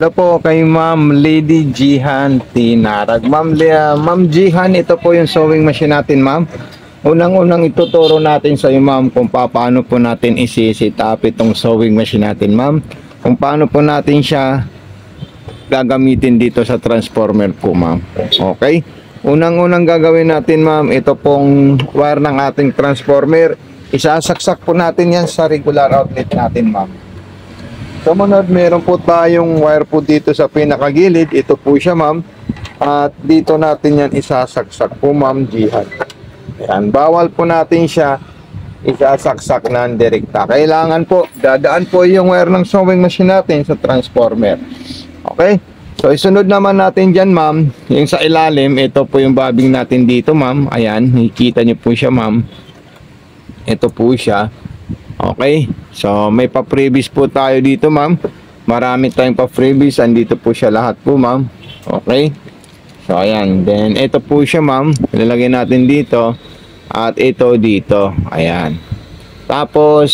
Hello po kay Ma'am Lady Jihan Tinarag. Ma'am Jihan, ito po yung sewing machine natin, ma'am. Unang-unang ituturo natin sa iyo, ma'am, kung paano po natin isi-set up itong sewing machine natin, ma'am. Kung paano po natin siya gagamitin dito sa transformer po, ma'am. Okay? Unang-unang gagawin natin, ma'am, ito pong wire ng ating transformer. Isasaksak po natin yan sa regular outlet natin, ma'am. Sumunod, meron po tayong wire po dito sa pinakagilid. Ito po siya, ma'am. At dito natin yan isasaksak po, Ma'am Jihan. Ayan, bawal po natin siya isasaksak ng direkta. Kailangan po, dadaan po yung wire ng sewing machine natin sa transformer. Okay? So, isunod naman natin dyan, ma'am. Yung sa ilalim, ito po yung bobbing natin dito, ma'am. Ayan, nakikita niyo po siya, ma'am. Ito po siya. Okay, so may pa-freebies po tayo dito, ma'am. Marami tayong pa-freebies. Andito po siya lahat po, ma'am. Okay, so ayan. Then ito po siya, ma'am. Ilalagay natin dito. At ito dito. Ayan. Tapos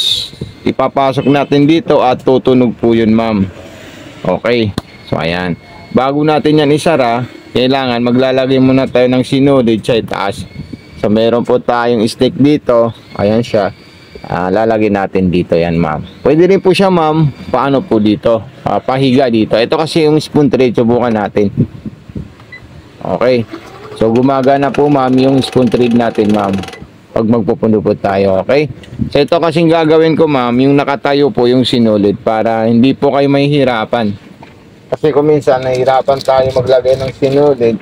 ipapasok natin dito at tutunog po yun, ma'am. Okay, so ayan. Bago natin yan isara, kailangan maglalagay muna tayo ng sinulid sa itaas. So meron po tayong stick dito. Ayan siya. Lalagyan natin dito yan, ma'am. Pwede rin po siya, ma'am. Paano po dito? Pahiga dito. Ito kasi yung spoon tray. Subukan natin. Okay. So, gumagana po, ma'am, yung spoon tray natin, ma'am. Pag magpupundo po tayo, okay? So, ito kasing gagawin ko, ma'am, yung nakatayo po yung sinulid para hindi po kayo mahihirapan. Kasi kung minsan, nahihirapan tayo maglagay ng sinulid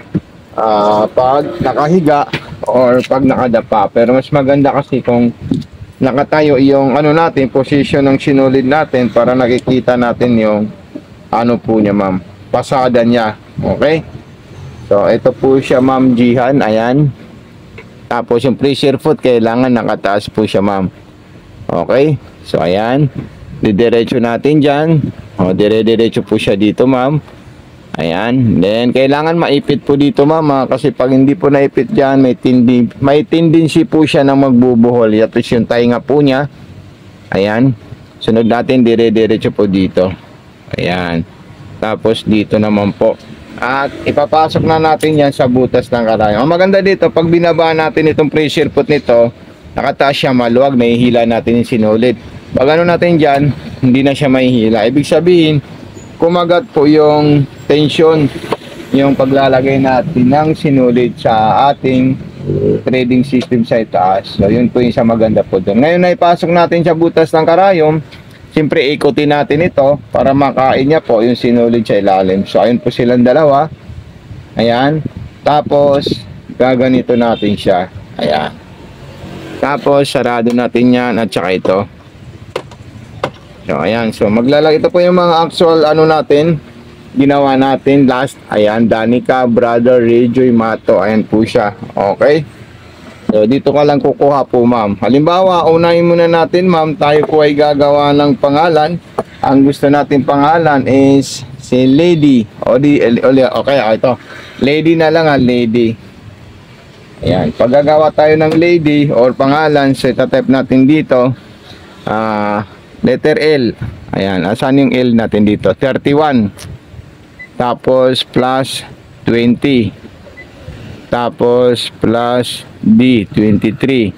pag nakahiga or pag nakadapa. Pero mas maganda kasi kung nakatayo yung natin, position ng sinulid natin para nakikita natin yung po niya, ma'am, pasada niya. Okay, so ito po siya, Ma'am Jihan. Ayan, tapos yung pressure foot kailangan nakataas po siya, ma'am. Okay, so ayan, didiretso natin dyan. Dire-diretso po siya dito, ma'am. Ayan, then kailangan maipit po dito, ma'am, kasi pag hindi po naipit dyan, may tendency po siya na magbubuhol. Ito yung tainga po niya. Ayan, sunod natin, dire-diretso po dito. Ayan, tapos dito naman po. At ipapasok na natin yan sa butas ng karayom. Ang maganda dito, pag binaba natin itong pressure foot nito, nakataas siya, maluwag, nahihila natin yung sinulid. Pag natin dyan, hindi na siya mahihila. Ibig sabihin, kumagat po yung tension, yung paglalagay natin ng sinulid sa ating threading system sa itaas. So yun po yung isa maganda po doon. Ngayon na ipasok natin sa butas ng karayom. Siyempre ikutin natin ito para makain niya po yung sinulid sa ilalim. So ayun po silang dalawa. Ayan. Tapos gaganito natin siya. Ayan. Tapos sarado natin yan at saka ito. So ayan, so maglalagay, ito po yung mga actual natin, ginawa natin last. Ayan, Danica Brother Rejoy Mato. Ayan po siya. Okay, so dito ka lang kukuha po, ma'am. Halimbawa, unahin muna natin, ma'am, tayo po ay gagawa ng pangalan. Ang gusto natin pangalan is si Lady. Okay, ito Lady na lang, Lady. Ayan, pag gagawa tayo ng Lady or pangalan, so itatype natin dito letter L. Ayan, asan yung L natin dito? 31. Tapos plus 20. Tapos plus D 23.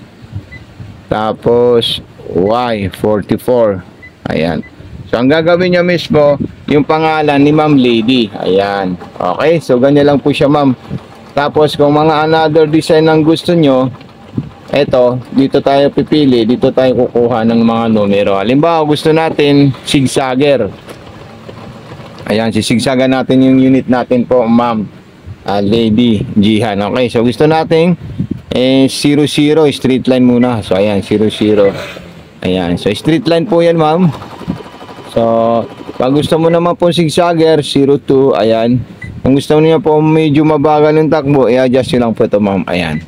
Tapos Y 44. Ayan. So ang gagawin niya mismo, yung pangalan ni Ma'am Lady. Ayan. Okay, so ganyan lang po siya, ma'am. Tapos kung mga another design ang gusto nyo, eto, dito tayo pipili, dito tayo kukuha ng mga numero. Halimbawa, gusto natin zigzagger. Ayan, sisigsagan natin yung unit natin po, ma'am, Lady Jihan. Okay, so gusto natin 00, straight line muna. So ayan, 00. Ayan, so straight line po yan, ma'am. So pag gusto mo naman po zigzagger, 02. Ayan, kung gusto niyo po medyo mabagal yung takbo, i-adjust nyo lang po ito, ma'am. Ayan.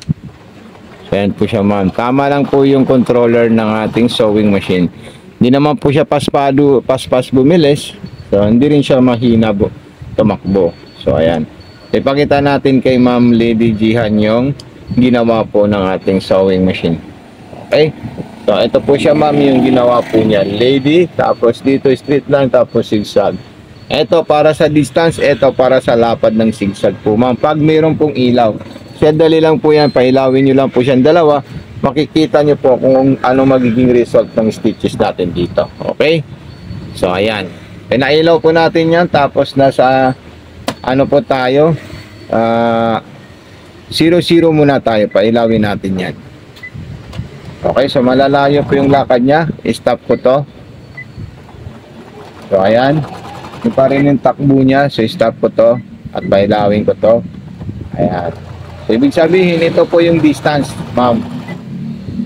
Ayan po siya, ma'am. Tama lang po yung controller ng ating sewing machine. Hindi naman po siya paspas bumilis. So hindi rin siya mahina tumakbo. So ayan. Ipakita natin kay Ma'am Lady Jihan yung ginawa po ng ating sewing machine. Okay? So ito po siya, ma'am, yung ginawa po niya. Lady, tapos dito straight line, tapos zigzag. Ito para sa distance, ito para sa lapad ng zigzag po ma'am. Pag mayroon pong ilaw, dali lang po yan, pailawin nyo lang po siyang dalawa, makikita nyo po kung ano magiging result ng stitches natin dito. Okay? So ayan, pinailaw po natin yan, tapos nasa ano po tayo, 0-0 muna tayo, pailawin natin yan. Okay, so malalayo po yung lakad niya, stop ko to. So ayan, yung pa rin yung takbo niya, so stop ko to at pailawin ko to. Ayan, so ibig sabihin ito po yung distance ma'am,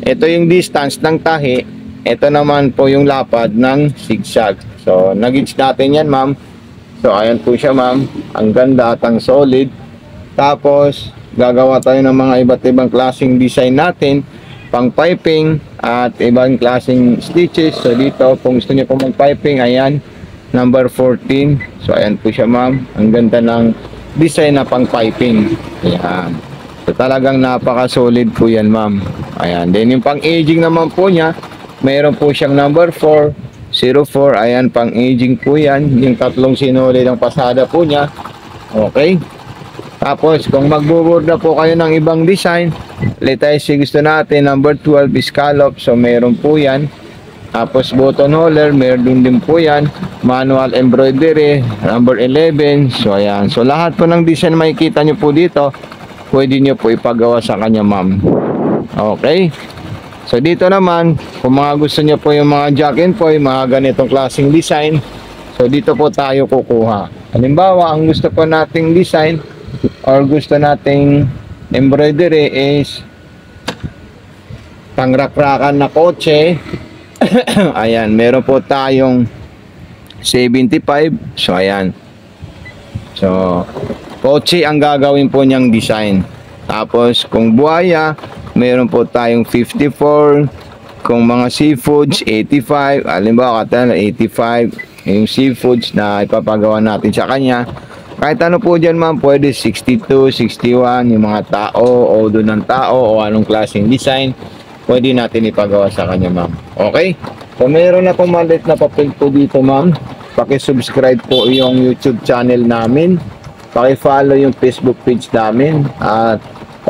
ito yung distance ng tahi, ito naman po yung lapad ng zigzag. So nag-gauge natin yan ma'am. So ayan po siya ma'am, ang ganda at ang solid. Tapos gagawa tayo ng mga iba't ibang klaseng design natin, pang piping at ibang klaseng stitches. So dito kung gusto niyo po mag piping, ayan, number 14. So ayan po siya ma'am, ang ganda ng design na pang piping. Ayan, so talagang napaka solid po yan ma'am. Ayan, then yung pang aging naman po niya, mayroon po siyang number 4, 04. Ayan, pang aging po yan, yung tatlong sinuli ng pasada po niya. Okay, tapos kung magbo-board na po kayo ng ibang design, let's say gusto natin number 12 scallop, so meron po yan. Tapos button holder, meron din po yan. Manual embroidery, number 11. So ayan, so lahat po ng design makikita nyo po dito, pwede nyo po ipagawa sa kanya ma'am. Okay, so dito naman, kung mga gusto nyo po yung mga jack and foil, mga ganitong klaseng design, so dito po tayo kukuha. Halimbawa, ang gusto po nating design or gusto nating embroidery is pangrakrakan na kotse. Ayan, meron po tayong 75. So ayan, so kotse ang gagawin po niyang design. Tapos kung buhaya, meron po tayong 54. Kung mga seafoods, 85. Halimbawa katana 85 yung seafoods na ipapagawa natin sa kanya. Kahit ano po dyan ma'am, pwede 62, 61, yung mga tao o doon ng tao o anong klaseng design, pwede natin ipagawa sa kanya ma'am. Okay, so meron na pong maliit na papel po dito ma'am. Paki-subscribe po yung YouTube channel namin, paki-follow yung Facebook page namin, at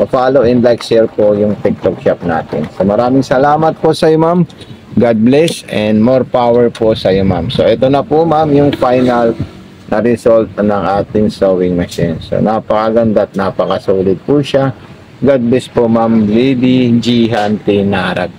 follow and like, share po yung TikTok shop natin. So maraming salamat po sa iyo ma'am. God bless and more power po sa iyo ma'am. So ito na po ma'am yung final na result ng ating sewing machine. So napakaganda at napaka-solid po siya. God bless po ma'am Lady Jihan Tinarag.